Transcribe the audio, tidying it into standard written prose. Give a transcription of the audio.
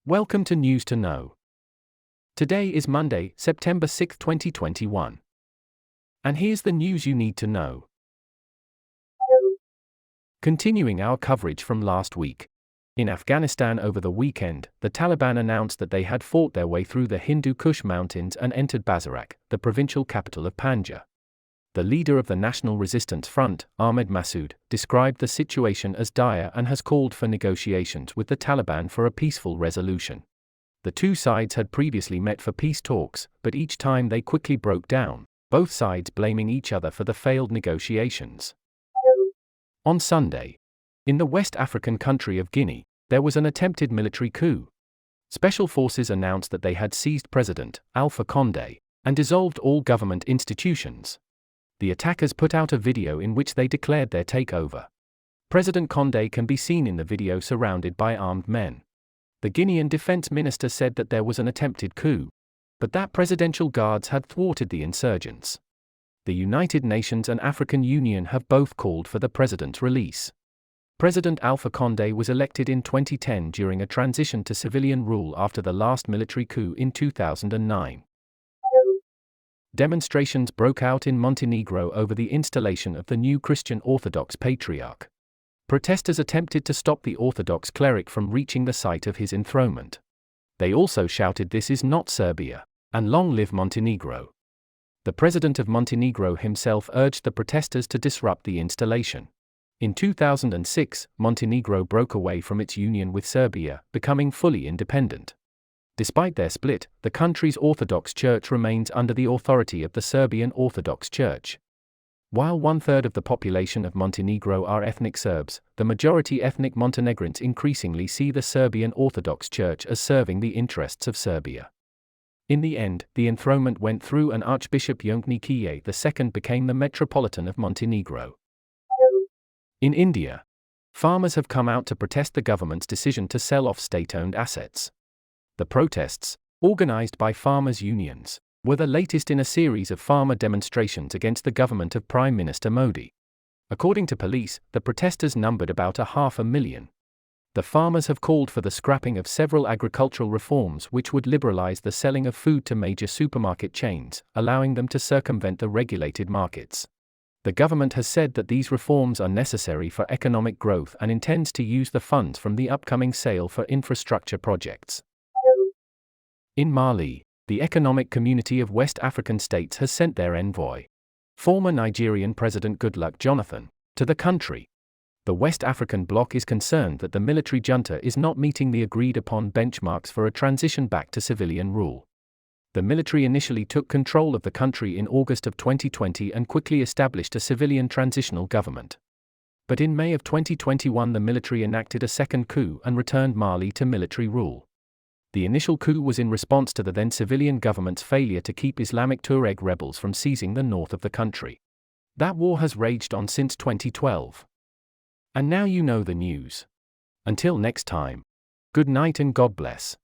Welcome to News to Know. Today is Monday, September 6, 2021. And here's the news you need to know. Continuing our coverage from last week. In Afghanistan over the weekend, the Taliban announced that they had fought their way through the Hindu Kush mountains and entered Bazarak, the provincial capital of Panjshir. The leader of the National Resistance Front, Ahmed Massoud, described the situation as dire and has called for negotiations with the Taliban for a peaceful resolution. The two sides had previously met for peace talks, but each time they quickly broke down, both sides blaming each other for the failed negotiations. On Sunday, in the West African country of Guinea, there was an attempted military coup. Special forces announced that they had seized President Alpha Condé and dissolved all government institutions. The attackers put out a video in which they declared their takeover. President Condé can be seen in the video surrounded by armed men. The Guinean defense minister said that there was an attempted coup, but that presidential guards had thwarted the insurgents. The United Nations and African Union have both called for the president's release. President Alpha Condé was elected in 2010 during a transition to civilian rule after the last military coup in 2009. Demonstrations broke out in Montenegro over the installation of the new Christian Orthodox Patriarch. Protesters attempted to stop the Orthodox cleric from reaching the site of his enthronement. They also shouted, "This is not Serbia," and "Long live Montenegro." The president of Montenegro himself urged the protesters to disrupt the installation. In 2006, Montenegro broke away from its union with Serbia, becoming fully independent. Despite their split, the country's Orthodox Church remains under the authority of the Serbian Orthodox Church. While 1/3 of the population of Montenegro are ethnic Serbs, the majority ethnic Montenegrins increasingly see the Serbian Orthodox Church as serving the interests of Serbia. In the end, the enthronement went through and Archbishop Jokić II became the Metropolitan of Montenegro. In India, farmers have come out to protest the government's decision to sell off state-owned assets. The protests, organized by farmers' unions, were the latest in a series of farmer demonstrations against the government of Prime Minister Modi. According to police, the protesters numbered about 500,000. The farmers have called for the scrapping of several agricultural reforms which would liberalize the selling of food to major supermarket chains, allowing them to circumvent the regulated markets. The government has said that these reforms are necessary for economic growth and intends to use the funds from the upcoming sale for infrastructure projects. In Mali, the Economic Community of West African States has sent their envoy, former Nigerian President Goodluck Jonathan, to the country. The West African bloc is concerned that the military junta is not meeting the agreed-upon benchmarks for a transition back to civilian rule. The military initially took control of the country in August of 2020 and quickly established a civilian transitional government. But in May of 2021 the military enacted a second coup and returned Mali to military rule. The initial coup was in response to the then civilian government's failure to keep Islamic Tuareg rebels from seizing the north of the country. That war has raged on since 2012. And now you know the news. Until next time, good night and God bless.